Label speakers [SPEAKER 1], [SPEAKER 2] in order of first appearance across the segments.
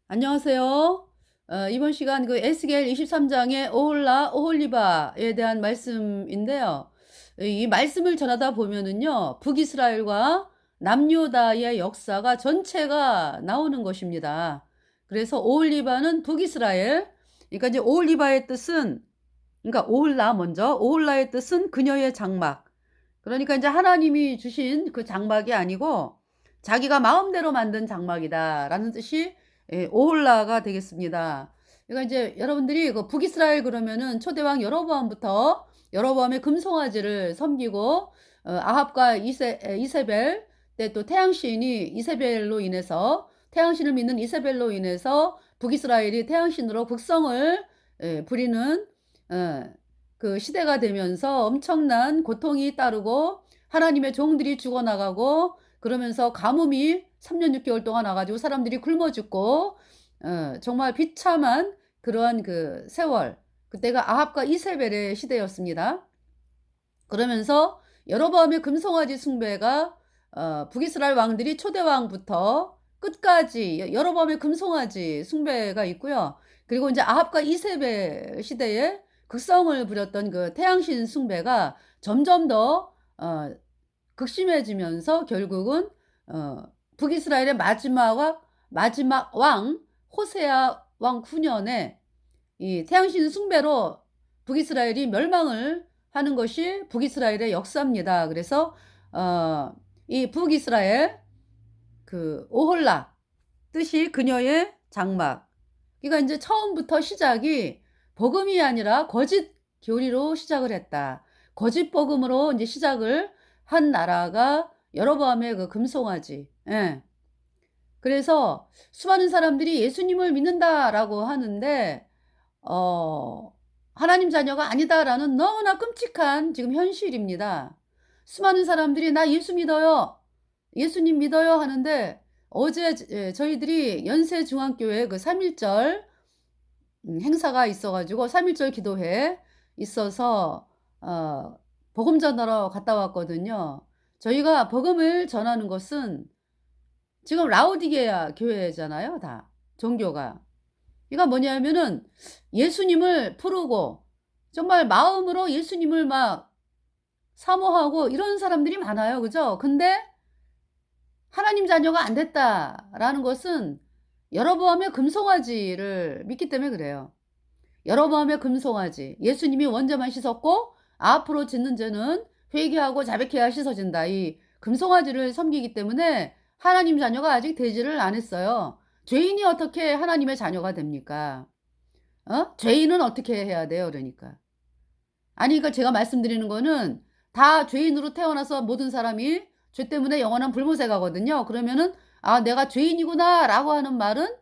[SPEAKER 1] 안녕하세요. 이번 시간 그 에스겔 23장의 오홀라 오홀리바에 대한 말씀인데요. 이 말씀을 전하다 보면은요, 북이스라엘과 남유다의 역사가 전체가 나오는 것입니다. 그래서 오홀리바는 북이스라엘, 그러니까 이제 오홀리바의 뜻은, 그러니까 오홀라 먼저, 오홀라의 뜻은 그녀의 장막. 그러니까 이제 하나님이 주신 그 장막이 아니고 자기가 마음대로 만든 장막이다라는 뜻이 오홀라가 되겠습니다. 그러니까 이제 여러분들이 그 북이스라엘 그러면은 초대왕 여로보암부터 여로보암의 금송아지를 섬기고 아합과 이세벨 때 또 태양신이 이세벨로 인해서 태양신을 믿는 이세벨로 인해서 북이스라엘이 태양신으로 극성을 부리는 그 시대가 되면서 엄청난 고통이 따르고 하나님의 종들이 죽어나가고 그러면서 가뭄이 3년 6개월 동안 와가지고 사람들이 굶어 죽고 정말 비참한 그러한 그 세월, 그때가 아합과 이세벨의 시대였습니다. 그러면서 여로보암의 금송아지 숭배가 북이스라엘 왕들이 초대왕부터 끝까지 여로보암의 금송아지 숭배가 있고요. 그리고 이제 아합과 이세벨 시대에 극성을 부렸던 그 태양신 숭배가 점점 더 극심해지면서 결국은 북이스라엘의 마지막 왕 호세아 왕 9년에 이 태양신 숭배로 북이스라엘이 멸망을 하는 것이 북이스라엘의 역사입니다. 그래서 이 북이스라엘 그 오홀라 뜻이 그녀의 장막. 그러니까 이제 처음부터 시작이 복음이 아니라 거짓 교리로 시작을 했다. 거짓 복음으로 이제 시작을 한 나라가 여로보암의 그 금송아지. 예. 그래서 수많은 사람들이 예수님을 믿는다라고 하는데 어, 하나님 자녀가 아니다라는 너무나 끔찍한 지금 현실입니다. 수많은 사람들이 나 예수 믿어요. 예수님 믿어요 하는데 어제 저희들이 연세중앙교회 그 3.1절 행사가 있어가지고 3.1절 기도회 있어서 복음 전하러 갔다 왔거든요. 저희가 복음을 전하는 것은 지금 라오디게아 교회잖아요, 다 종교가. 이가 뭐냐면은 예수님을 부르고 정말 마음으로 예수님을 막 사모하고 이런 사람들이 많아요. 그죠? 근데 하나님 자녀가 안 됐다라는 것은 여로보암의 금송아지를 믿기 때문에 그래요. 여로보암의 금송아지. 예수님이 원죄만 씻었고 앞으로 짓는 죄는 회개하고 자백해야 씻어진다. 이 금송아지를 섬기기 때문에 하나님 자녀가 아직 되지를 않았어요. 죄인이 어떻게 하나님의 자녀가 됩니까? 죄인은 어떻게 해야 돼요? 그러니까. 아니, 그러니까 제가 말씀드리는 거는 다 죄인으로 태어나서 모든 사람이 죄 때문에 영원한 불못에 가거든요. 그러면은, 아, 내가 죄인이구나, 라고 하는 말은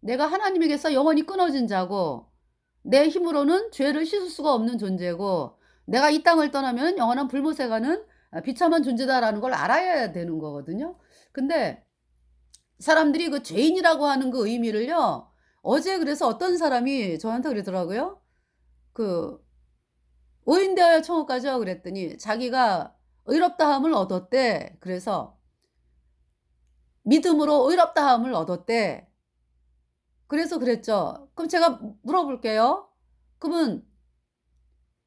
[SPEAKER 1] 내가 하나님에게서 영원히 끊어진 자고, 내 힘으로는 죄를 씻을 수가 없는 존재고, 내가 이 땅을 떠나면 영원한 불못에 가는 비참한 존재다라는 걸 알아야 되는 거거든요. 근데 사람들이 그 죄인이라고 하는 그 의미를요, 어제 그래서 어떤 사람이 저한테 그러더라고요. 그 의인되어야 천국 가죠 그랬더니 자기가 의롭다함을 얻었대. 그래서 믿음으로 의롭다함을 얻었대. 그래서 그랬죠. 그럼 제가 물어볼게요. 그러면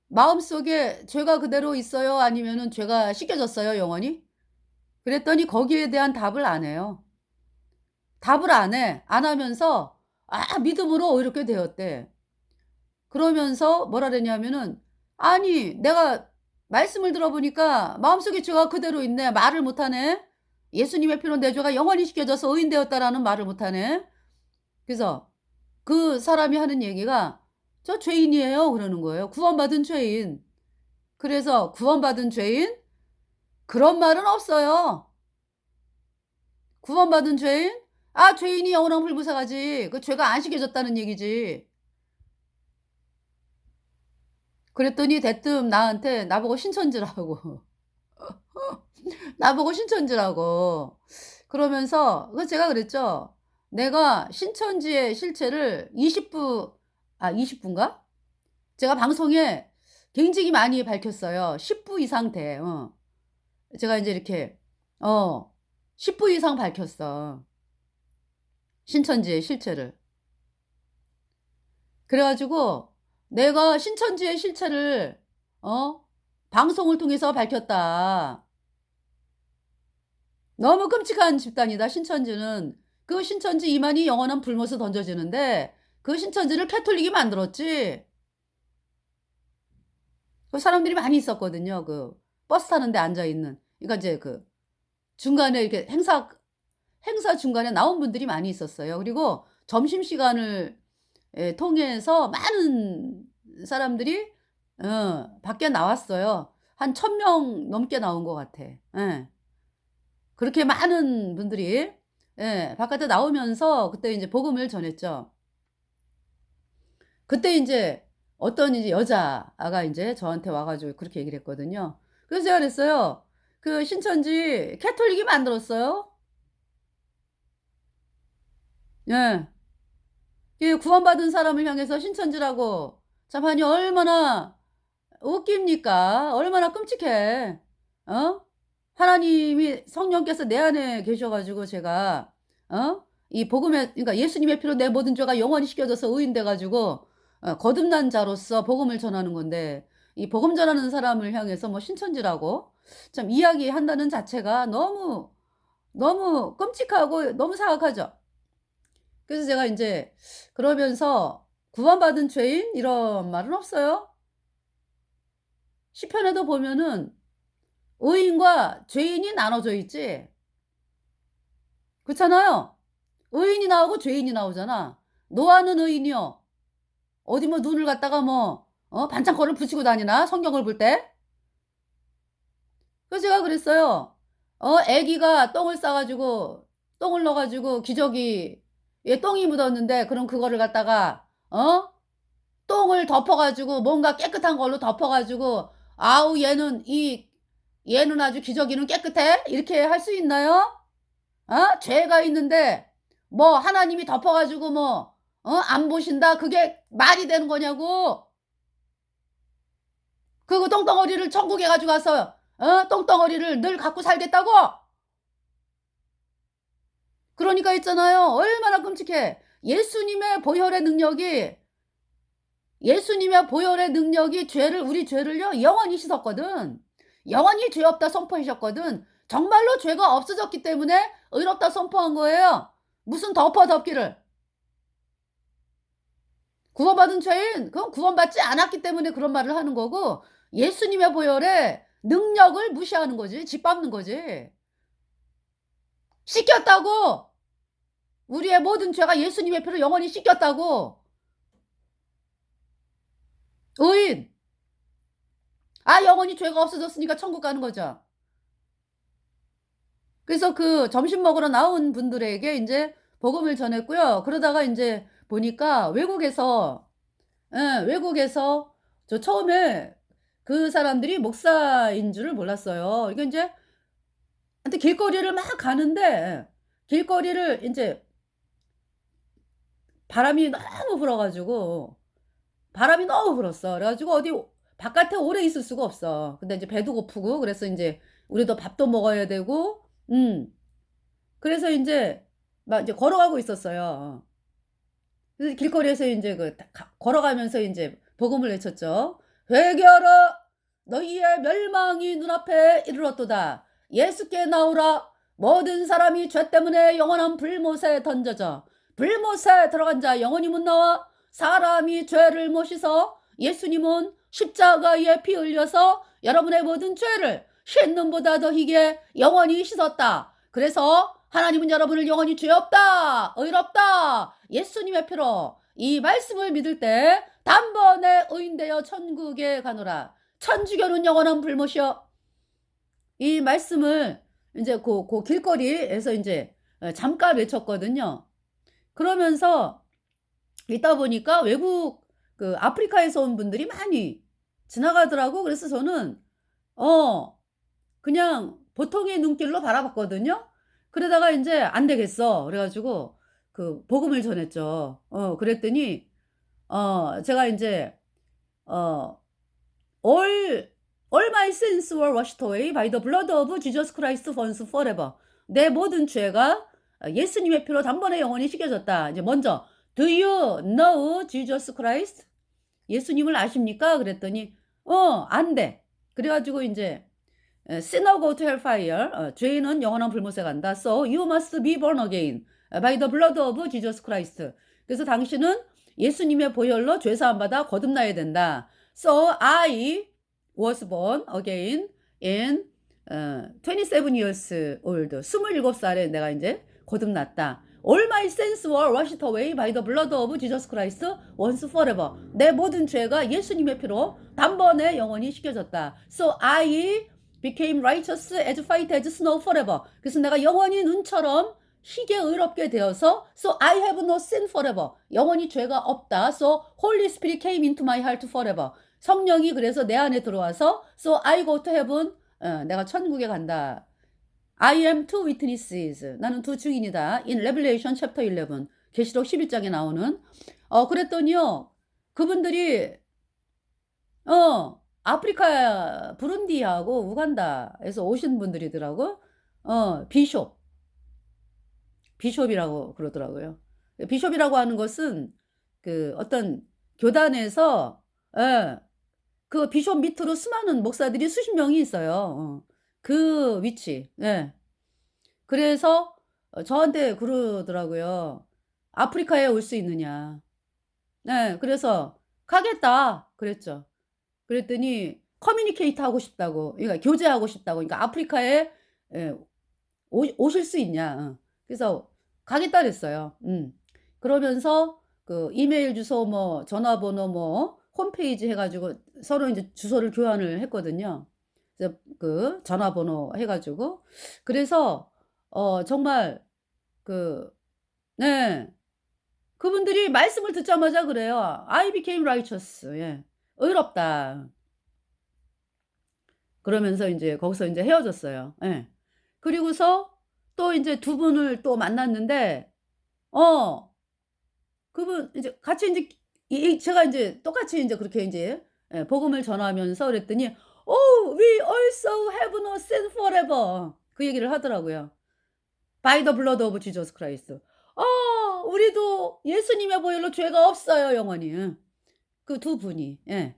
[SPEAKER 1] 마음속에 죄가 그대로 있어요? 아니면은 죄가 씻겨졌어요, 영원히? 그랬더니 거기에 대한 답을 안 해요. 답을 안 해. 안 하면서 믿음으로 이렇게 되었대. 그러면서 뭐라 그랬냐면은 아니 내가 말씀을 들어보니까 마음속에 죄가 그대로 있네. 말을 못하네. 예수님의 피로 내 죄가 영원히 씻겨져서 의인되었다라는 말을 못하네. 그래서 그 사람이 하는 얘기가 저 죄인이에요 그러는 거예요. 구원받은 죄인. 그래서 구원받은 죄인? 그런 말은 없어요. 구원받은 죄인? 아, 죄인이 영원한 불구사 가지. 그 죄가 안 씻겨졌다는 얘기지. 그랬더니 대뜸 나한테 나보고 신천지라고. 나보고 신천지라고. 그러면서 그 제가 그랬죠. 내가 신천지의 실체를 20분가? 제가 방송에 굉장히 많이 밝혔어요. 10부 이상 돼. 제가 이제 이렇게 10부 이상 밝혔어. 신천지의 실체를. 그래 가지고 내가 신천지의 실체를 방송을 통해서 밝혔다. 너무 끔찍한 집단이다 신천지는. 그 신천지 이만희 영원한 불못을 던져지는데 그 신천지를 캐톨릭이 만들었지. 그 사람들이 많이 있었거든요. 그 버스 타는 데 앉아 있는. 그러니까 이제 그 중간에 이렇게 행사 중간에 나온 분들이 많이 있었어요. 그리고 점심시간을 통해서 많은 사람들이 밖에 나왔어요. 한 1,000명 넘게 나온 것 같아. 예. 그렇게 많은 분들이 바깥에 나오면서 그때 인제 복음을 전했죠. 그때 인제 어떤 이제 여자아가 인제 저한테 와 가지고 그렇게 얘기를 했거든요. 그래서 제가 그랬어요. "그 신천지 캐톨릭이 만들었어요." 예. 이 구원받은 사람을 향해서 신천지라고 참 아니 얼마나 웃깁니까? 얼마나 끔찍해. 어? 하나님이 성령께서 내 안에 계셔 가지고 제가 이 복음의 그러니까 예수님의 피로 내 모든 죄가 영원히 씻겨져서 의인 돼 가지고 거듭난 자로서 복음을 전하는 건데 이 복음 전하는 사람을 향해서 뭐 신천지라고 참 이야기한다는 자체가 너무, 너무 끔찍하고 너무 사악하죠. 그래서 제가 인제 그러면서 "구원받은 죄인?" 이런 말은 없어요. 시편에도 보면은 의인과 죄인이 나눠져 있지. 그렇잖아요. 의인이 나오고 죄인이 나오잖아. 노아는 의인이요. 어디 뭐 눈을 갖다가 뭐 반창고를 붙이고 다니나 성경을 볼 때? 그래서 제가 그랬어요. 애기가 똥을 싸 가지고 똥을 넣어 가지고 기저귀에 똥이 묻었는데 그럼 그거를 갖다가 똥을 덮어 가지고 뭔가 깨끗한 걸로 덮어 가지고 "아우 얘는 아주 기저귀는 깨끗해." 이렇게 할 수 있나요? 죄가 있는데 뭐 하나님이 덮어 가지고 뭐 안 보신다 그게 말이 되는 거냐고. 그 똥덩어리를 천국에 가지고 가서 똥덩어리를 늘 갖고 살겠다고? 그러니까 있잖아요. 얼마나 끔찍해. 예수님의 보혈의 능력이 죄를 우리 죄를요 영원히 씻었거든. 영원히 죄 없다 선포하셨거든. 정말로 죄가 없어졌기 때문에 의롭다 선포한 거예요. 무슨 덮기를. 구원받은 죄인 그건 구원받지 않았기 때문에 그런 말을 하는 거고 예수님의 보혈의 능력을 무시하는 거지. 짓밟는 거지. 씻겼다고. 우리의 모든 죄가 예수님의 피로 영원히 씻겼다고. 의인. 영원히 죄가 없어졌으니까 천국 가는 거죠. 그래서 그 점심 먹으러 나온 분들에게 인제 복음을 전했고요. 그러다가 인제 보니까 외국에서 저 처음에 그 사람들이 목사인 줄을 몰랐어요. 이게 인제 하여튼 길거리를 막 가는데 길거리를 인제 바람이 너무 불어 가지고 바람이 너무 불었어. 그래 가지고 어디 바깥에 오래 있을 수가 없어. 근데 인제 배도 고프고 그래서 인제 우리도 밥도 먹어야 되고 그래서 인제 막 이제 걸어가고 있었어요. 그래서 길거리에서 인제 그 다 걸어가면서 인제 복음을 외쳤죠. "회개하라. 너희의 멸망이 눈앞에 이르렀도다. 예수께 나오라. 모든 사람이 죄 때문에 영원한 불못에 던져져 불못에 들어간 자 영원히 못 나와. 사람이 죄를 못 씻어 예수님은 십자가에 피 흘려서 여러분의 모든 죄를 씻는보다 더 희게 영원히 씻었다. 그래서 하나님은 여러분을 영원히 죄 없다. 의롭다. 예수님의 피로 이 말씀을 믿을 때 단번에 의인되어 천국에 가노라. 천주교는 영원한 불못이여. 이 말씀을 인제 고 길거리에서 인제 잠깐 외쳤거든요. 그러면서 있다 보니까 외국 그 아프리카에서 온 분들이 많이 지나가더라고. 그래서 저는 그냥 보통의 눈길로 바라봤거든요. 그러다가 인제 '안 되겠어.' 그래 가지고 그 복음을 전했죠. 그랬더니 제가 인제 어 "All my sins were washed away by the blood of Jesus Christ once forever." 내 모든 죄가 예수님의 피로 단번에 영원히 씻겨졌다. 이제 먼저 Do you know Jesus Christ? 예수님을 아십니까? 그랬더니 안 돼. 그래 가지고 인제 sinner go to hellfire. 죄인은 영원한 불못에 간다. So you must be born again by the blood of Jesus Christ. 그래서 당신은 예수님의 보혈로 죄 사함 받아 거듭나야 된다. So I was born again in 27 years old. 27살에 내가 인제 거듭났다. All my sins were washed away by the blood of Jesus Christ once forever. 내 모든 죄가 예수님의 피로 단번에 영원히 씻겨졌다. So I became righteous as white as snow forever. 그래서 내가 영원히 눈처럼 희게 의롭게 되어서 So I have no sin forever. 영원히 죄가 없다. So Holy Spirit came into my heart forever. 성령이 그래서 내 안에 들어와서 So I go to heaven. 내가 천국에 간다. I am two witnesses. 나는 두 증인이다. In Revelation chapter 11. 계시록 11장에 나오는. 그랬더니요. 그분들이 아프리카 부룬디하고 우간다에서 오신 분들이더라고. 비숍이라고 그러더라고요. 비숍이라고 하는 것은 그 어떤 교단에서 그 비숍 밑으로 수많은 목사들이 수십 명이 있어요. 그 위치. 예. 그래서 저한테 그러더라고요. 아프리카에 올 수 있느냐. 네. 그래서 가겠다 그랬죠. 그랬더니 커뮤니케이트 하고 싶다고, 그러니까 교제하고 싶다고, 그러니까 아프리카에 오실 수 있냐. 그래서 가겠다 그랬어요. 그러면서 그 이메일 주소 뭐 전화번호 뭐 홈페이지 해가지고 서로 이제 주소를 교환을 했거든요. 그래서 그 전화번호 해가지고 그래서 정말 네. 그분들이 말씀을 듣자마자 그래요. I became righteous. 예. 의롭다. 그러면서 인제 거기서 인제 헤어졌어요. 예. 그리고서 또 인제 두 분을 또 만났는데 그분 이제 같이 인제 제가 인제 똑같이 인제 그렇게 인제 복음을 전하면서 그랬더니 "Oh, we also have no sin forever." 그 얘기를 하더라고요. By the blood of Jesus Christ. 우리도 예수님의 보혈로 죄가 없어요 영원히. 그 두 분이. 예.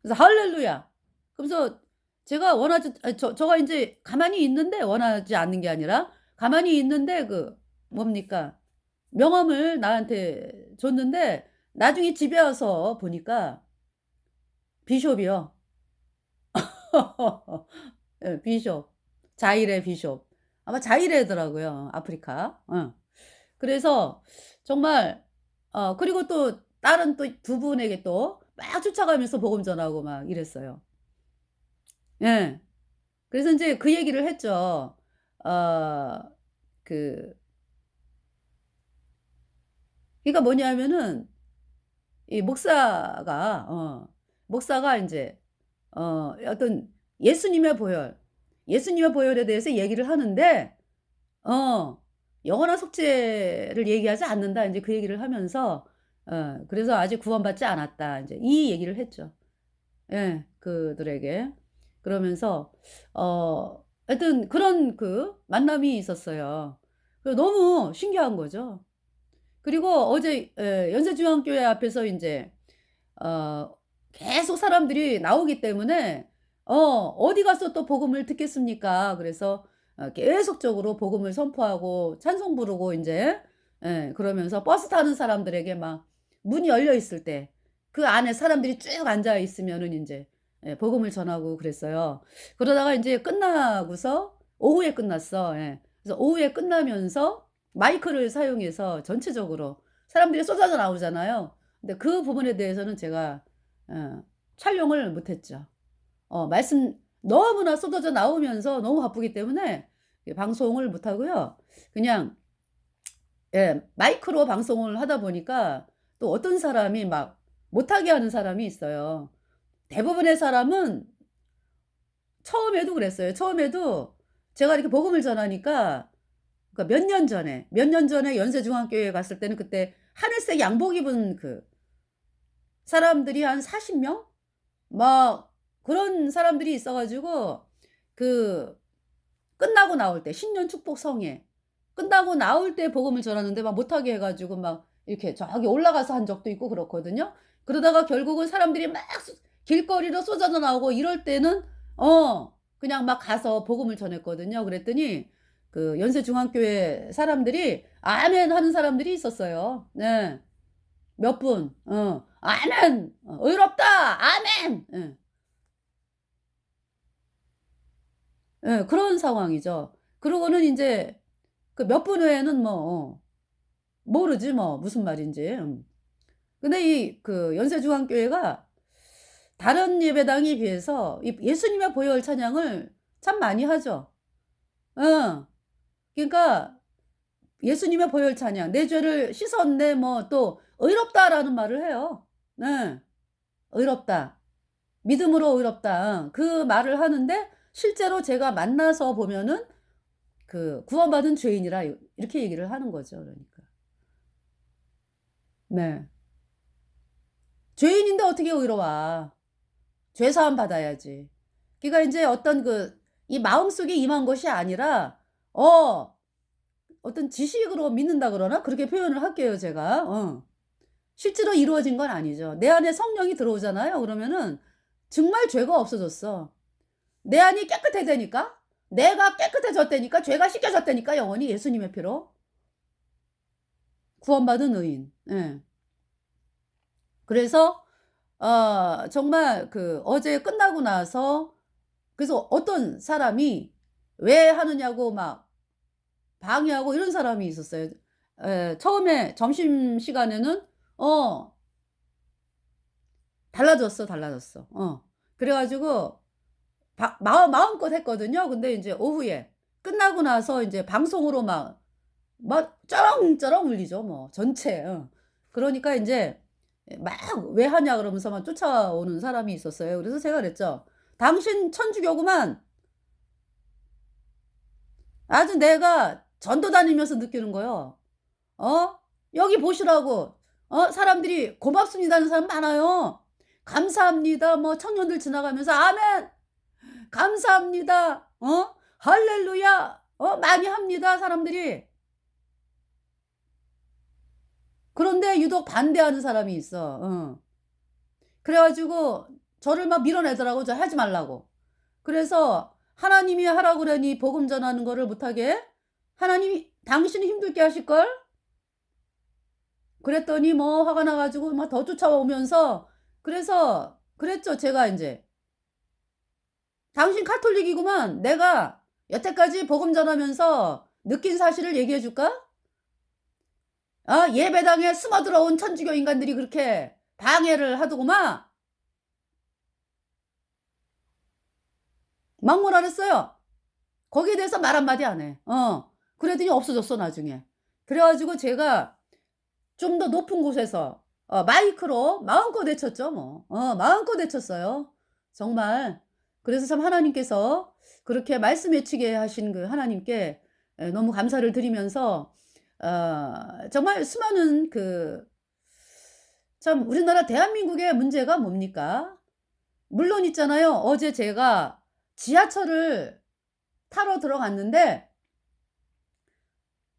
[SPEAKER 1] 그래서 할렐루야. 그러면서 제가 원하지 저가 인제 가만히 있는데, 원하지 않는 게 아니라 가만히 있는데 그 뭡니까? 명함을 나한테 줬는데 나중에 집에 와서 보니까 비숍이요. 예, 비숍. 자일의 비숍. 아마 자이레더라고요, 아프리카. 그래서 정말 그리고 또 다른 또 두 분에게 또 막 쫓아가면서 복음 전하고 막 이랬어요. 예. 그래서 인제 그 얘기를 했죠. 어 그 그러니까 뭐냐면은 이 목사가 인제 어떤 예수님의 보혈에 대해서 얘기를 하는데 어 영원한 속죄를 얘기하지 않는다 인제 그 얘기를 하면서 그래서 "아직 구원받지 않았다." 인제 이 얘기를 했죠. 예. 그들에게. 그러면서 하여튼 그런 그 만남이 있었어요. 너무 신기한 거죠. 그리고 어제 연세중앙교회 앞에서 인제 어 계속 사람들이 나오기 때문에 어디 가서 또 복음을 듣겠습니까? 그래서 계속적으로 복음을 선포하고 찬송 부르고 인제 그러면서 버스 타는 사람들에게 막 문이 열려 있을 때 그 안에 사람들이 쭉 앉아 있으면은 인제 복음을 전하고 그랬어요. 그러다가 인제 끝나고서 오후에 끝났어. 예. 그래서 오후에 끝나면서 마이크를 사용해서 전체적으로 사람들이 쏟아져 나오잖아요. 근데 그 부분에 대해서는 제가 촬영을 못 했죠. 말씀 너무나 쏟아져 나오면서 너무 바쁘기 때문에 방송을 못 하고요. 그냥 마이크로 방송을 하다 보니까 또 어떤 사람이 막 못하게 하는 사람이 있어요. 대부분의 사람은 처음에도 그랬어요. 처음에도 제가 이렇게 복음을 전하니까 그러니까 몇 년 전에 연세중앙교회에 갔을 때는 그때 하늘색 양복 입은 그 사람들이 한 40 명? 막 그런 사람들이 있어 가지고 그 끝나고 나올 때 신년 축복 성회 끝나고 나올 때 복음을 전하는데 막 못하게 해 가지고 막 이렇게 저기 올라가서 한 적도 있고 그렇거든요. 그러다가 결국은 사람들이 막 길거리로 쏟아져 나오고 이럴 때는 그냥 막 가서 복음을 전했거든요. 그랬더니 그 연세중앙교회 사람들이 아멘 하는 사람들이 있었어요. 네. 몇 분. 아멘. 의롭다. 아멘. 예. 예. 그런 상황이죠. 그러고는 인제 그 몇 분 후에는 뭐 모르지 뭐 무슨 말인지. 근데 이 그 연세중앙교회가 다른 예배당에 비해서 이 예수님의 보혈 찬양을 참 많이 하죠. 어. 그러니까 예수님의 보혈 찬양, "내 죄를 씻었네." 뭐 또 "의롭다."라는 말을 해요. 네. "의롭다." 믿음으로 의롭다. 그 말을 하는데 실제로 제가 만나서 보면은 그 구원받은 죄인이라 이렇게 얘기를 하는 거죠 그러니까. 네. 죄인인데 어떻게 의로워. 죄 사함 받아야지. 그러니까 인제 어떤 그 이 마음속에 임한 것이 아니라 어떤 지식으로 믿는다 그러나? 그렇게 표현을 할게요 제가. 실제로 이루어진 건 아니죠. 내 안에 성령이 들어오잖아요. 그러면은 정말 죄가 없어졌어. 내 안이 깨끗해지니까, 내가 깨끗해졌다니까, 죄가 씻겨졌다니까 영원히 예수님의 피로. 구원받은 의인. 예. 그래서 정말 그 어제 끝나고 나서 그래서 어떤 사람이 왜 하느냐고 막 방해하고 이런 사람이 있었어요. 예. 처음에 점심시간에는 어 달라졌어, 달라졌어. 그래 가지고 마음껏 했거든요. 근데 인제 오후에 끝나고 나서 인제 방송으로 막 쩌렁쩌렁 울리죠 뭐 전체. 그러니까 인제 막 "왜 하냐." 그러면서 막 쫓아오는 사람이 있었어요. 그래서 제가 그랬죠. "당신 천주교구만." 아주 내가 전도 다니면서 느끼는 거요. 어? 여기 보시라고. 사람들이 고맙습니다는 사람 많아요. 감사합니다. 뭐 청년들 지나가면서 아멘. 감사합니다. 할렐루야. 많이 합니다, 사람들이. 그런데 유독 반대하는 사람이 있어. 그래 가지고 저를 막 밀어내더라고, 저 하지 말라고. 그래서 "하나님이 하라고 그러니 복음 전하는 거를 못하게 해? 하나님이 당신을 힘들게 하실걸?" 그랬더니 뭐 화가 나 가지고 막 더 쫓아오면서 그래서 그랬죠 제가 인제. "당신 가톨릭이구만. 내가 여태까지 복음 전하면서 느낀 사실을 얘기해 줄까? 예배당에 숨어들어온 천주교 인간들이 그렇게 방해를 하더구만." 막 뭐라 그랬어요. 거기에 대해서 말 한마디 안 해. 그랬더니 없어졌어 나중에. 그래 가지고 제가 좀 더 높은 곳에서 마이크로 마음껏 외쳤죠 뭐. 마음껏 외쳤어요. 정말. 그래서 참 하나님께서 그렇게 말씀 외치게 하신 그 하나님께 너무 감사를 드리면서 정말 수많은 그 참 우리나라 대한민국의 문제가 뭡니까? 물론 있잖아요. 어제 제가 지하철을 타러 들어갔는데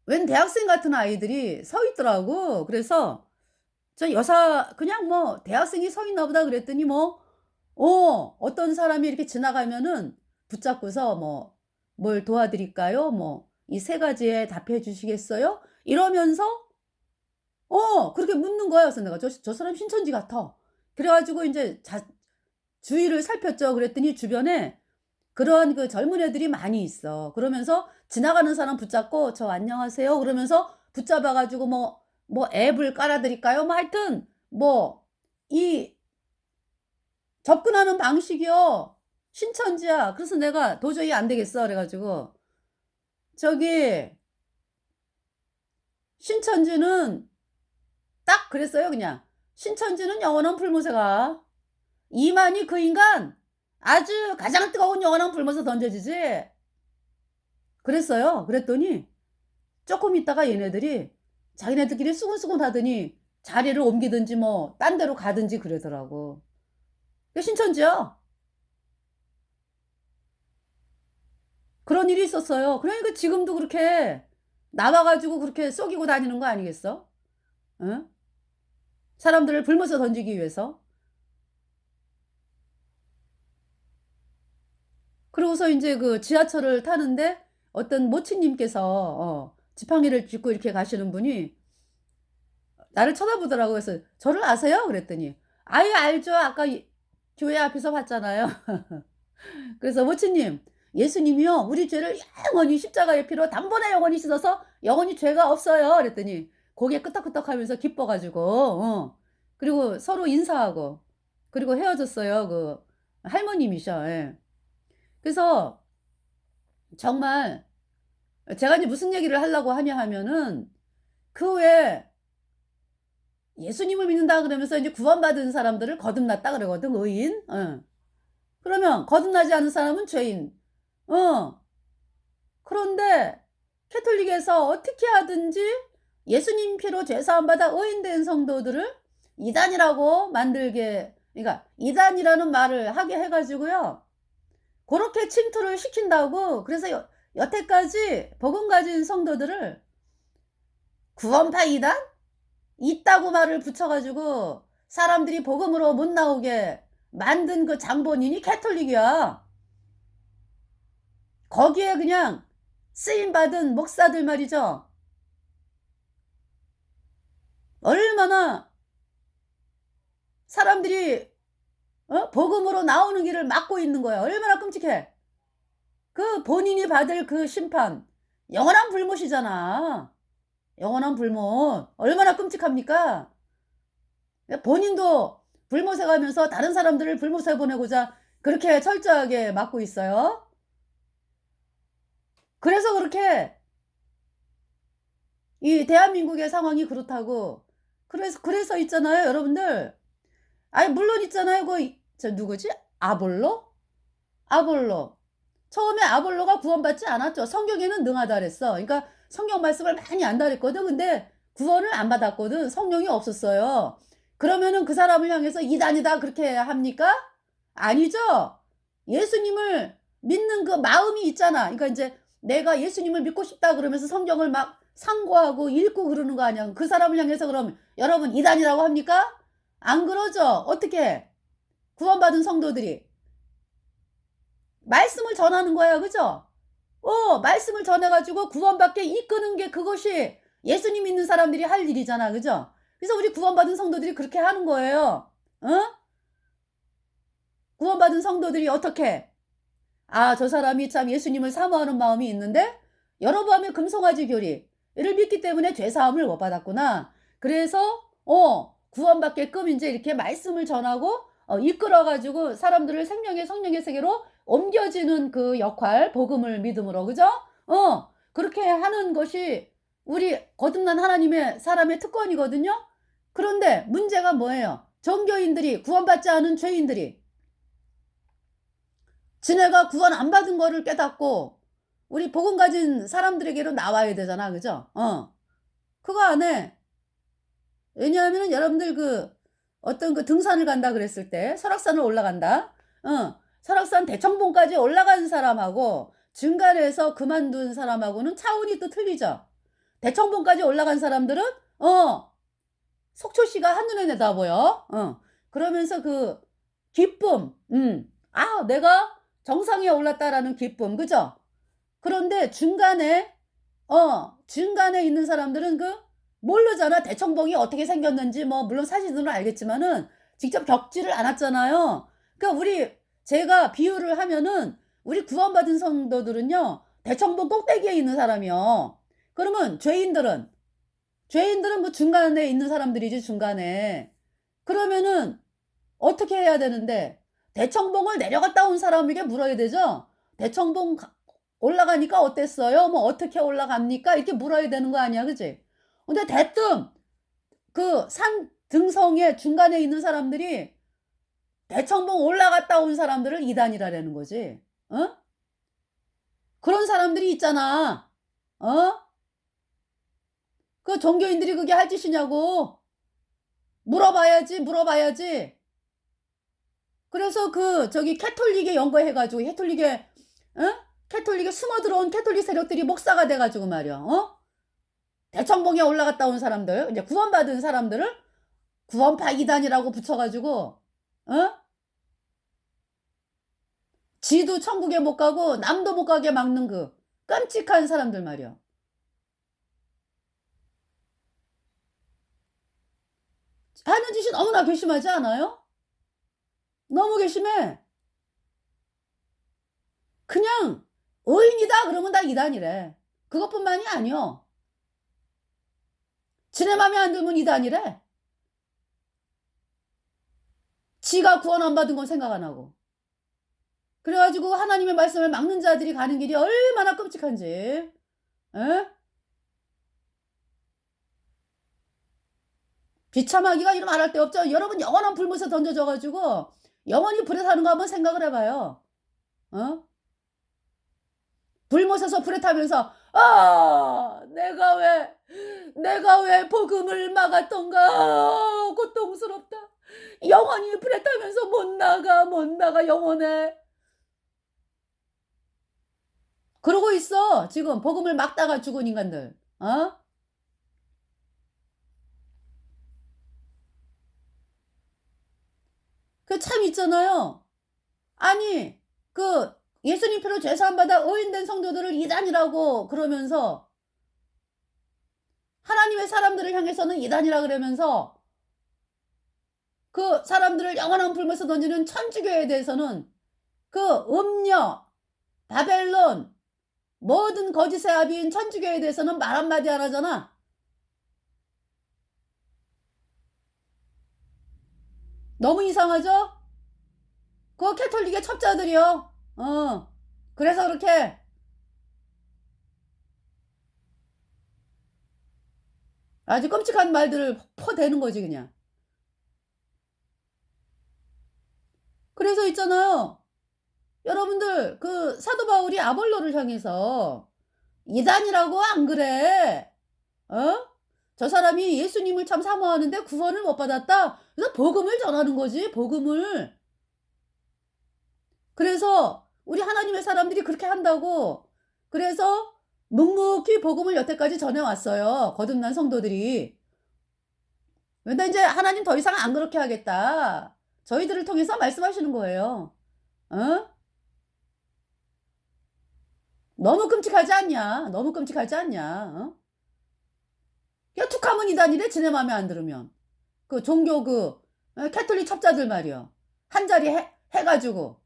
[SPEAKER 1] 웬 대학생 같은 아이들이 서 있더라고. 그래서 저 여사 그냥 뭐 '대학생이 서 있나 보다.' 그랬더니 뭐 어떤 사람이 이렇게 지나가면은 붙잡고서 뭐 "뭘 도와드릴까요?" 뭐 "이 세 가지에 답해 주시겠어요?" 이러면서 그렇게 묻는 거예요. 그래서 내가 '저 사람 신천지 같아.' 그래 가지고 인제 주위를 살폈죠. 그랬더니 주변에 그런 그 젊은 애들이 많이 있어. 그러면서 지나가는 사람 붙잡고 "저 안녕하세요." 그러면서 붙잡아 가지고 뭐 "앱을 깔아 드릴까요?" 뭐 하여튼 뭐 이 접근하는 방식이요. 신천지야. 그래서 내가 도저히 안 되겠어 그래 가지고 "저기 신천지는" 딱 그랬어요 그냥. "신천지는 영원한 불못에 가. 이만희 그 인간 아주 가장 뜨거운 영원한 불못에 던져지지." 그랬어요. 그랬더니 쪼끔 있다가 얘네들이 자기네들끼리 수근수근하더니 자리를 옮기든지 뭐 딴 데로 가든지 그러더라고. 그게 신천지야. 그런 일이 있었어요. 그러니까 지금도 그렇게 나와 가지고 그렇게 속이고 다니는 거 아니겠어? 응? 사람들을 불못에 던지기 위해서. 그러고서 인제 그 지하철을 타는데 어떤 모친님께서 지팡이를 짚고 이렇게 가시는 분이 나를 쳐다보더라고요. 그래서 "저를 아세요?" 그랬더니 "아이 알죠. 아까 이 교회 앞에서 봤잖아요." 그래서 "모친님, 예수님이요 우리 죄를 영원히 십자가의 피로 단번에 영원히 씻어서 영원히 죄가 없어요." 그랬더니 고개 끄덕끄덕하면서 기뻐 가지고 그리고 서로 인사하고 그리고 헤어졌어요. 그 할머님이셔. 예. 그래서 정말 제가 이제 무슨 얘기를 하려고 하냐 하면은 그 외에 예수님을 믿는다 그러면서 인제 구원받은 사람들을 거듭났다 그러거든, 의인. 어. 그러면 거듭나지 않은 사람은 죄인. 어. 그런데 캐톨릭에서 어떻게 하든지 예수님 피로 죄 사함 받아 의인된 성도들을 이단이라고 만들게, 그러니까 이단이라는 말을 하게 해 가지고요. 고렇게 침투를 시킨다고. 그래서 여태까지 복음 가진 성도들을 구원파 이단? 있다고 말을 붙여 가지고 사람들이 복음으로 못 나오게 만든 그 장본인이 캐톨릭이야. 거기에 그냥 쓰임 받은 목사들 말이죠. 얼마나 사람들이 복음으로 나오는 길을 막고 있는 거야. 얼마나 끔찍해. 그 본인이 받을 그 심판 영원한 불못이잖아. 영원한 불못. 얼마나 끔찍합니까? 본인도 불못에 가면서 다른 사람들을 불못에 보내고자 그렇게 철저하게 막고 있어요. 그래서 그렇게 이 대한민국의 상황이 그렇다고. 그래서 있잖아요, 여러분들. 아니 물론 있잖아요. 저 누구지? 아볼로? 아볼로. 처음에 아볼로가 구원받지 않았죠. 성경에는 능하다 그랬어. 그러니까 성경 말씀을 많이 안다 그랬거든. 근데 구원을 안 받았거든. 성령이 없었어요. 그러면은 그 사람을 향해서 이단이다 그렇게 합니까? 아니죠. 예수님을 믿는 그 마음이 있잖아. 그러니까 인제 내가 예수님을 믿고 싶다 그러면서 성경을 막 상고하고 읽고 그러는 거 아니야. 그 사람을 향해서 그럼 여러분 이단이라고 합니까? 안 그러죠. 어떻게 구원받은 성도들이 말씀을 전하는 거야. 그죠? 말씀을 전해 가지고 구원받게 이끄는 게 그것이 예수님 믿는 사람들이 할 일이잖아. 그죠? 그래서 우리 구원받은 성도들이 그렇게 하는 거예요. 어? 구원받은 성도들이 어떻게? 아, 저 사람이 참 예수님을 사모하는 마음이 있는데 여러 번의 금송아지 교리를 믿기 때문에 죄 사함을 못 받았구나. 그래서 구원받게끔 인제 이렇게 말씀을 전하고 이끌어 가지고 사람들을 생명의 성령의 세계로 옮겨지는 그 역할, 복음을 믿음으로. 그죠? 그렇게 하는 것이 우리 거듭난 하나님의 사람의 특권이거든요. 그런데 문제가 뭐예요? 종교인들이, 구원받지 않은 죄인들이 지네가 구원 안 받은 거를 깨닫고 우리 복음 가진 사람들에게로 나와야 되잖아. 그죠? 그거 안 해. 왜냐하면은 여러분들 어떤 등산을 간다 그랬을 때 설악산을 올라간다. 설악산 대청봉까지 올라간 사람하고 중간에서 그만둔 사람하고는 차원이 또 틀리죠. 대청봉까지 올라간 사람들은 속초시가 한눈에 내다보여. 그러면서 그 기쁨, '아 내가 정상에 올랐다.'라는 기쁨. 그죠? 그런데 중간에 있는 사람들은 모르잖아. 대청봉이 어떻게 생겼는지. 뭐 물론 사실들은 알겠지만은 직접 겪지를 않았잖아요. 그러니까 제가 비유를 하면은 우리 구원받은 성도들은요. 대청봉 꼭대기에 있는 사람이요. 그러면 죄인들은 뭐 중간에 있는 사람들이지, 중간에. 그러면은 어떻게 해야 되는데 대청봉을 내려갔다 온 사람에게 물어야 되죠. "대청봉 올라가니까 어땠어요? 뭐 어떻게 올라갑니까?" 이렇게 물어야 되는 거 아니야. 그지? 근데 대뜸 그 산 등성의 중간에 있는 사람들이 대청봉 올라갔다 온 사람들을 이단이라는 거지. 어? 그런 사람들이 있잖아. 어? 그 종교인들이 그게 할 짓이냐고. 물어봐야지, 물어봐야지. 그래서 저기 캐톨릭에 연구해 가지고 캐톨릭에 숨어 들어온 캐톨릭 세력들이 목사가 돼 가지고 말이야. 대청봉에 올라갔다 온 사람들, 이제 구원받은 사람들을 구원파 이단이라고 붙여가지고, 어? 지도 천국에 못 가고 남도 못 가게 막는 그 끔찍한 사람들 말이야. 하는 짓이 너무나 괘씸하지 않아요? 너무 괘씸해. 그냥 의인이다 그러면 다 이단이래. 그것뿐만이 아니요. 지네 맘에 안 들면 이단이래. 지가 구원 안 받은 건 생각 안 하고. 그래가지고 하나님의 말씀을 막는 자들이 가는 길이 얼마나 끔찍한지. 에? 비참하기가 이름 말할 데 없죠. 여러분 영원한 불못에 던져져가지고 영원히 불에 사는 거 한번 생각을 해봐요. 어? 불못에서 불에 타면서 내가 왜 복음을 막았던가. 고통스럽다. 영원히 불에 타면서 못 나가 영원해. 그러고 있어. 지금 복음을 막다가 죽은 인간들. 어? 그 참 있잖아요. 아니 그 예수님 피로 죄 사함 받아 의인된 성도들을 이단이라고 그러면서 하나님의 사람들을 향해서는 이단이라 그러면서 그 사람들을 영원한 불못에 던지는 천주교에 대해서는 그 음녀, 바벨론, 모든 거짓의 아비인 천주교에 대해서는 말 한마디 안 하잖아. 너무 이상하죠? 그거 캐톨릭의 첩자들이요. 그래서 그렇게 아주 끔찍한 말들을 퍼대는 거지 그냥. 그래서 있잖아요. 여러분들 그 사도 바울이 아볼로를 향해서 이단이라고 안 그래? 어? 저 사람이 예수님을 참 사모하는데 구원을 못 받았다. 그래서 복음을 전하는 거지. 복음을. 그래서 우리 하나님의 사람들이 그렇게 한다고. 그래서 묵묵히 복음을 여태까지 전해왔어요. 거듭난 성도들이. 근데 이제 하나님 더 이상 안 그렇게 하겠다. 저희들을 통해서 말씀하시는 거예요. 어? 너무 끔찍하지 않냐? 너무 끔찍하지 않냐? 어? 야, 툭하면 이단이래, 지네 맘에 안 들으면. 그 종교 캐톨릭 첩자들 말이요. 한 자리 해가지고.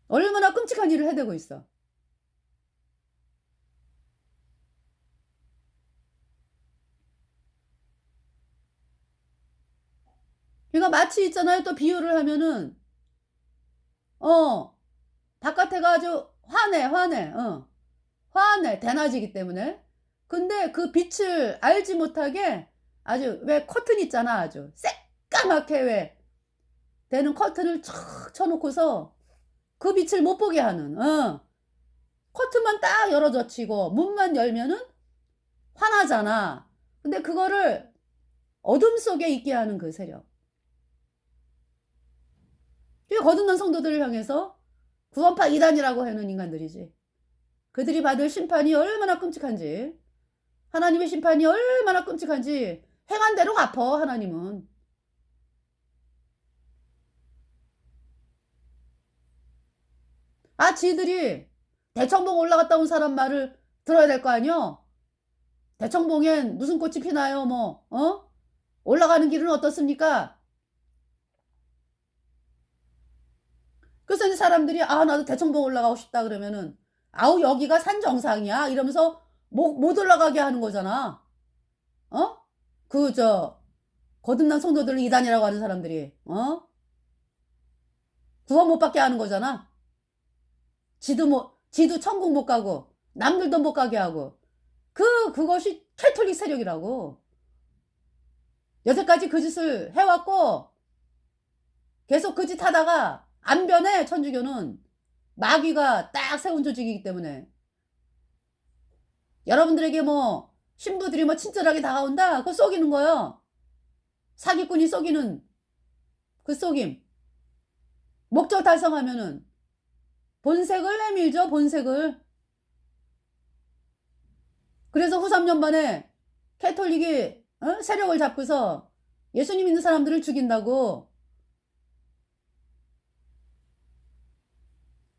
[SPEAKER 1] 얼마나 끔찍한 일을 해대고 있어. 그러니까 마치 있잖아요. 또 비유를 하면은, 바깥에가 아주 환해. 환해. 대낮이기 때문에. 근데 그 빛을 알지 못하게 아주 왜 커튼 있잖아. 아주 새까맣게 왜 되는 커튼을 촥 쳐놓고서 그 빛을 못 보게 하는, 커튼만 딱 열어젖히고 문만 열면은 환하잖아. 근데 그거를 어둠 속에 있게 하는 그 세력. 그게 거듭난 성도들을 향해서 구원파 이단이라고 하는 인간들이지. 그들이 받을 심판이 얼마나 끔찍한지, 하나님의 심판이 얼마나 끔찍한지 행한 대로 갚어. 하나님은. 지들이 대청봉 올라갔다 온 사람 말을 들어야 될 거 아니요? 대청봉엔 무슨 꽃이 피나요? 올라가는 길은 어떻습니까? 그래서 이제 사람들이 나도 대청봉 올라가고 싶다 그러면은 여기가 산 정상이야 이러면서 못 올라가게 하는 거잖아. 거듭난 성도들을 이단이라고 하는 사람들이 구원 못 받게 하는 거잖아. 지도 천국 못 가고 남들도 못 가게 하고 그것이 캐톨릭 세력이라고. 여태까지 그 짓을 해왔고 계속 그 짓 하다가 안 변해. 천주교는 마귀가 딱 세운 조직이기 때문에 여러분들에게 신부들이 친절하게 다가온다 그거 속이는 거예요. 사기꾼이 속이는 그 속임. 목적 달성하면은 본색을 내밀죠, 본색을. 그래서 후 3년 만에 캐톨릭이 세력을 잡고서 예수님 믿는 사람들을 죽인다고.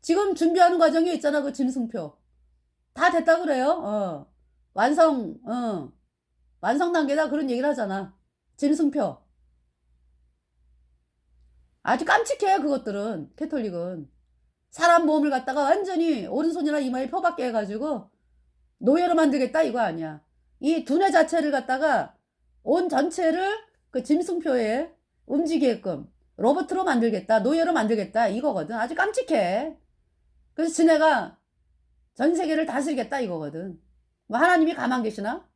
[SPEAKER 1] 지금 준비하는 과정에 있잖아, 그 짐승표. 다 됐다 그래요. 완성 단계다 그런 얘기를 하잖아. 짐승표. 아주 깜찍해, 그것들은. 캐톨릭은. 사람 몸을 갖다가 완전히 오른손이나 이마에 표박게 해가지고 노예로 만들겠다 이거 아니야. 이 두뇌 자체를 갖다가 온 전체를 그 짐승표에 움직이게끔 로봇으로 만들겠다, 노예로 만들겠다 이거거든. 아주 깜찍해. 그래서 지네가 전 세계를 다스리겠다 이거거든. 뭐 하나님이 가만 계시나?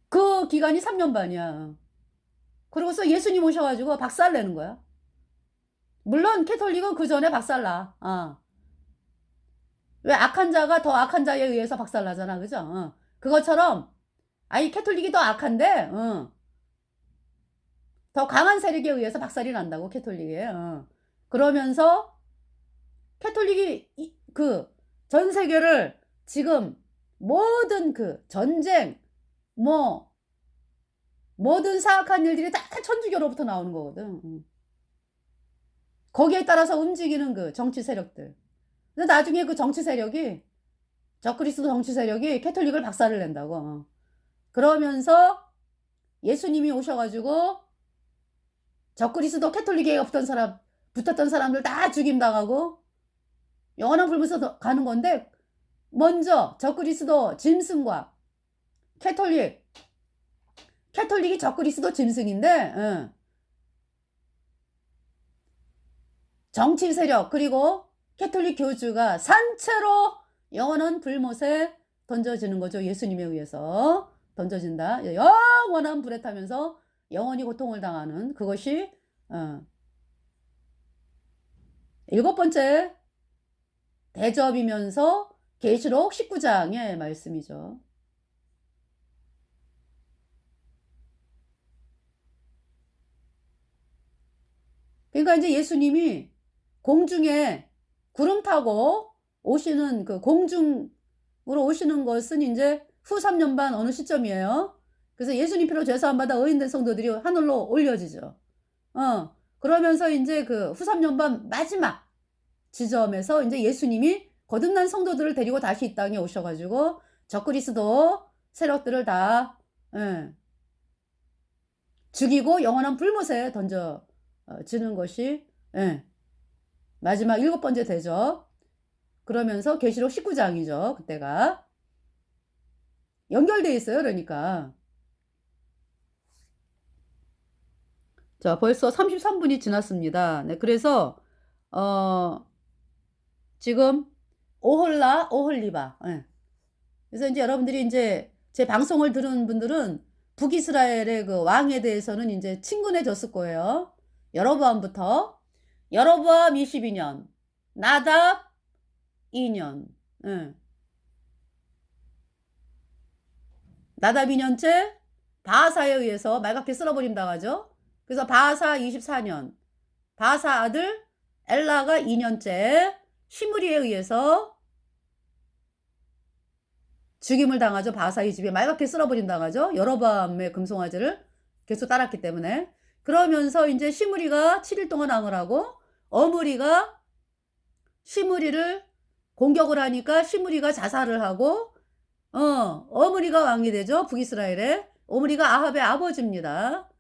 [SPEAKER 1] 그 기간이 3년 반이야. 그러고서 예수님 오셔가지고 박살 내는 거야. 물론 캐톨릭은 그 전에 박살나. 왜 악한 자가 더 악한 자에 의해서 박살나잖아, 그죠? 그것처럼 아니 캐톨릭이 더 악한데, 더 강한 세력에 의해서 박살이 난다고 캐톨릭에. 그러면서 캐톨릭이 그 전 세계를 지금 모든 그 전쟁, 뭐 모든 사악한 일들이 다 천주교로부터 나오는 거거든. 거기에 따라서 움직이는 그 정치 세력들. 근데 나중에 그 정치 세력이 적그리스도 정치 세력이 캐톨릭을 박살을 낸다고. 그러면서 예수님이 오셔가지고 적그리스도 캐톨릭에 붙었던 사람들 다 죽임당하고 영원한 불문서 가는 건데, 먼저 적그리스도 짐승과 캐톨릭이 적그리스도 짐승인데, 정치 세력 그리고 캐톨릭 교주가 산채로 영원한 불못에 던져지는 거죠. 예수님에 의해서 던져진다. 영원한 불에 타면서 영원히 고통을 당하는 그것이 7번째 대접이면서 계시록 19장의 말씀이죠. 그러니까 이제 예수님이 공중에 구름 타고 오시는 그 공중으로 오시는 것은 이제 후 3년 반 어느 시점이에요. 그래서 예수님 피로 죄사함 받아 의인된 성도들이 하늘로 올려지죠. 그러면서 이제 그 후 3년 반 마지막 지점에서 이제 예수님이 거듭난 성도들을 데리고 다시 이 땅에 오셔가지고 적그리스도 세력들을 다 죽이고 영원한 불못에 던져지는 것이 마지막 7번째 대접. 그러면서 계시록 19장이죠. 그때가 연결돼 있어요. 그러니까 자, 벌써 33분이 지났습니다. 네, 그래서 지금 오홀리바. 그래서 이제 여러분들이 이제 제 방송을 들은 분들은 북이스라엘의 그 왕에 대해서는 이제 친근해졌을 거예요. 여로보암부터. 여로보암 22년, 나답 2년. 나답 2년째 바하사에 의해서 말갛게 쓸어버림 당하죠. 그래서 바하사 24년, 바하사 아들 엘라가 2년째 시므리에 의해서 죽임을 당하죠. 바하사의 집에 말갛게 쓸어버림 당하죠. 여로보암의 금송아지를 계속 따랐기 때문에. 그러면서 이제 시므리가 7일 동안 왕을 하고 어므리가 시므리를 공격을 하니까 시므리가 자살을 하고 어므리가 왕이 되죠. 북이스라엘에. 어므리가 아합의 아버지입니다.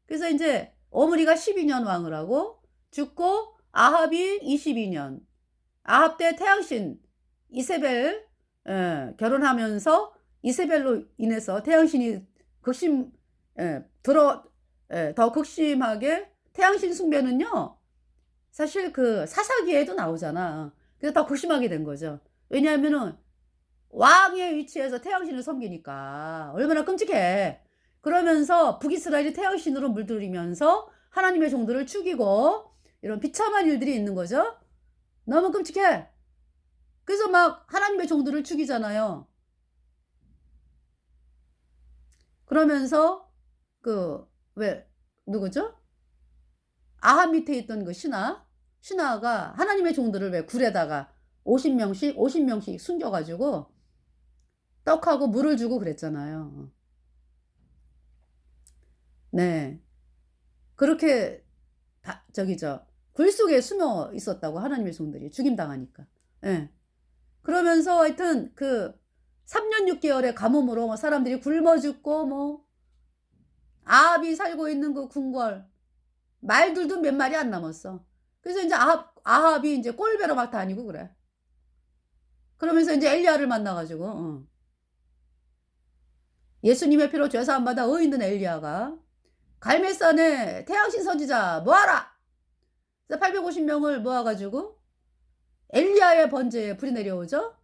[SPEAKER 1] 그래서 이제 어므리가 12년 왕을 하고 죽고 아합이 22년. 아합 때 태양신 이세벨 결혼하면서 이세벨로 인해서 태양신이 더 극심하게 태양신 숭배는요. 사실 그 사사기에도 나오잖아. 그래서 더 극심하게 된 거죠. 왜냐하면은 왕의 위치에서 태양신을 섬기니까 얼마나 끔찍해. 그러면서 북이스라엘이 태양신으로 물들이면서 하나님의 종들을 죽이고 이런 비참한 일들이 있는 거죠. 너무 끔찍해. 그래서 막 하나님의 종들을 죽이잖아요. 그러면서 누구죠? 아합 밑에 있던 그 신하 신하가 하나님의 종들을 왜 굴에다가 50명씩 숨겨 가지고 떡하고 물을 주고 그랬잖아요. 네. 그렇게 굴 속에 숨어 있었다고 하나님의 종들이 죽임당하니까. 예. 그러면서 하여튼 그 3년 6 개월의 가뭄으로 뭐 사람들이 굶어 죽고 뭐 아합이 살고 있는 그 궁궐 말들도 몇 마리 안 남았어. 그래서 인제 아합이 인제 꼴배로 막 다니고 그래. 그러면서 인제 엘리야를 만나 가지고 예수님의 피로 죄 사함 받아 의인 된 엘리야가 갈멜산에 태양신 선지자 모아라. 그래서 850 명을 모아 가지고 엘리야의 번제에 불이 내려오죠.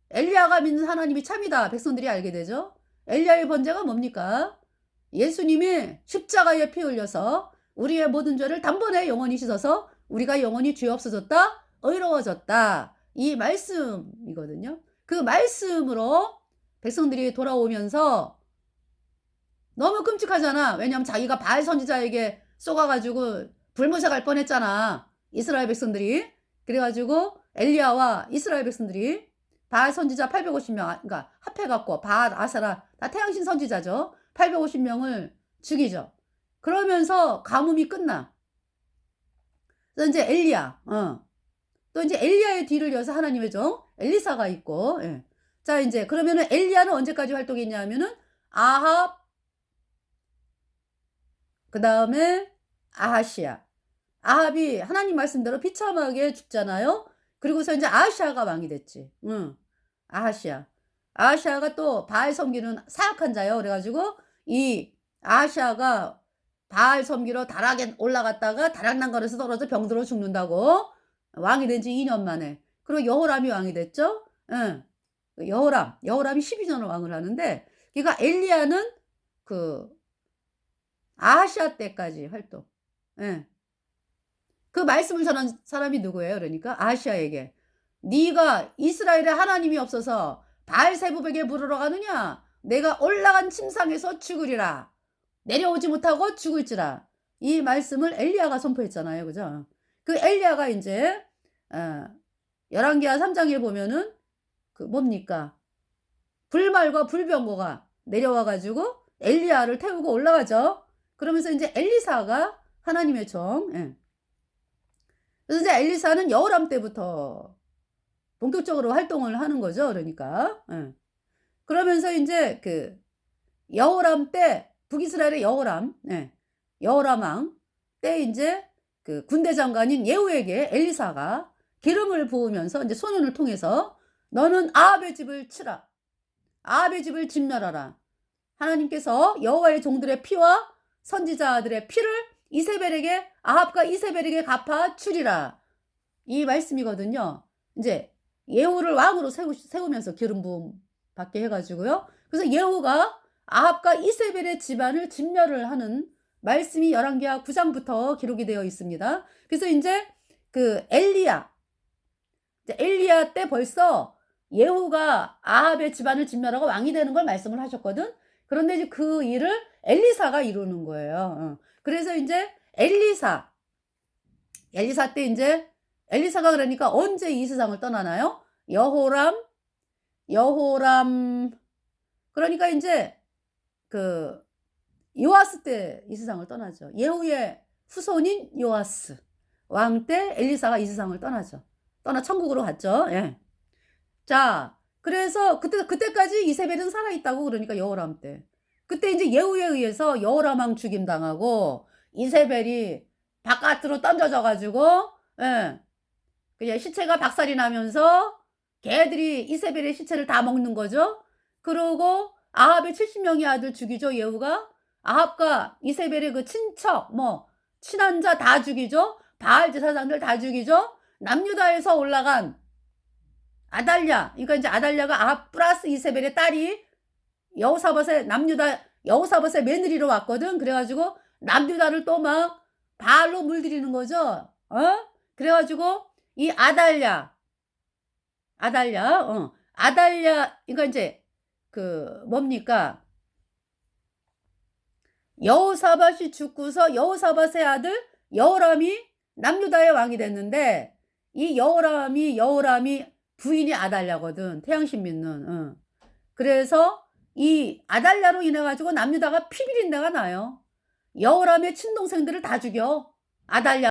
[SPEAKER 1] 엘리야가 믿는 하나님이 참이다. 백성들이 알게 되죠. 엘리야의 번제가 뭡니까? 예수님이 십자가에 피 흘려서 우리의 모든 죄를 단번에 영원히 씻어서 우리가 영원히 죄 없어졌다, 의로워졌다. 이 말씀이거든요. 그 말씀으로 백성들이 돌아오면서 너무 끔찍하잖아. 왜냐하면 자기가 바알 선지자에게 쏘가 가지고 불못에 갈 뻔했잖아. 이스라엘 백성들이. 그래 가지고 엘리야와 이스라엘 백성들이 바알 선지자 850 명 그러니까 합해 갖고 바알, 아세라 다 태양신 선지자죠. 850 명을 죽이죠. 그러면서 가뭄이 끝나. 그래서 인제 엘리야 또 인제 엘리야의 뒤를 이어서 하나님의 종 엘리사가 있고 예. 자 인제 그러면은 엘리야는 언제까지 활동했냐 하면은 아합 그다음에 아하시야. 아합이 하나님 말씀대로 비참하게 죽잖아요. 그리고서 인제 아하시야가 왕이 됐지. 아하시야. 아하시야가 또 바알 섬기는 사악한 자예요. 그래 가지고 이 아하시야가 바알 섬기러 다락에 올라갔다가 다락난간에서 떨어져 병들어 죽는다고 왕이 된 지 2년 만에. 그리고 여호람이 왕이 됐죠. 예. 그 여호람이 12 년을 왕을 하는데 그러니까 엘리야는 그 아하시야 때까지 활동. 예. 그 말씀을 전한 사람이 누구예요? 그러니까 아하시야에게 "네가 이스라엘에 하나님이 없어서 바알세불에게 물으러 가느냐? 내가 올라간 침상에서 죽으리라. 내려오지 못하고 죽을지라." 이 말씀을 엘리야가 선포했잖아요. 그죠? 그 엘리야가 인제 열왕기하 3 장에 보면은 그 뭡니까? 불말과 불병거가 내려와 가지고 엘리야를 태우고 올라가죠. 그러면서 인제 엘리사가 하나님의 종 그래서 이제 엘리사는 여호람 때부터 본격적으로 활동을 하는 거죠 그러니까. 그러면서 인제 그 여호람 때 북이스라엘의 여호람 여호람 왕 때 인제 그 군대 장관인 예후에게 엘리사가 기름을 부으면서 인제 소년을 통해서 "너는 아합의 집을 치라. 아합의 집을 진멸하라. 하나님께서 여호와의 종들의 피와 선지자들의 피를 이세벨에게 아합과 이세벨에게 갚아 주리라." 이 말씀이거든요. 인제 예후를 왕으로 세우면서 기름 부음 받게 해 가지고요. 그래서 예후가 아합과 이세벨의 집안을 진멸을 하는 말씀이 열왕기하 9 장부터 기록이 되어 있습니다. 그래서 인제 그 엘리야 때 벌써 예후가 아합의 집안을 진멸하고 왕이 되는 걸 말씀을 하셨거든. 그런데 이제 그 일을 엘리사가 이루는 거예요. 그래서 인제 엘리사 때 인제 엘리사가 그러니까 언제 이 세상을 떠나나요? 여호람 그러니까 인제 그 요아스 때 이 세상을 떠나죠. 예후의 후손인 요아스 왕 때 엘리사가 이 세상을 떠나죠. 떠나 천국으로 갔죠. 예. 자 그래서 그때까지 이세벨은 살아 있다고 그러니까 여호람 때. 그때 인제 예후에 의해서 여호람 왕 죽임당하고 이세벨이 바깥으로 던져져 가지고 그냥 시체가 박살이 나면서 개들이 이세벨의 시체를 다 먹는 거죠. 그러고 아합의 70 명의 아들 죽이죠 예후가. 아합과 이세벨의 그 친척 뭐 친한 자 다 죽이죠. 바알 제사장들 다 죽이죠. 남유다에서 올라간 아달랴 그러니까 인제 아달랴가 아합 플러스 이세벨의 딸이 여호사밧의 며느리로 왔거든. 그래 가지고 남유다를 또 막 바알로 물들이는 거죠. 그래 가지고 이 아달랴 그러니까 인제 그 뭡니까? 여호사밧이 죽고서 여호사밧의 아들 여호람이 남유다의 왕이 됐는데 이 여호람이 부인이 아달랴거든. 태양신 믿는. 그래서 이 아달랴로 인해 가지고 남유다가 피비린내가 나요. 여호람의 친동생들을 다 죽여. 아달랴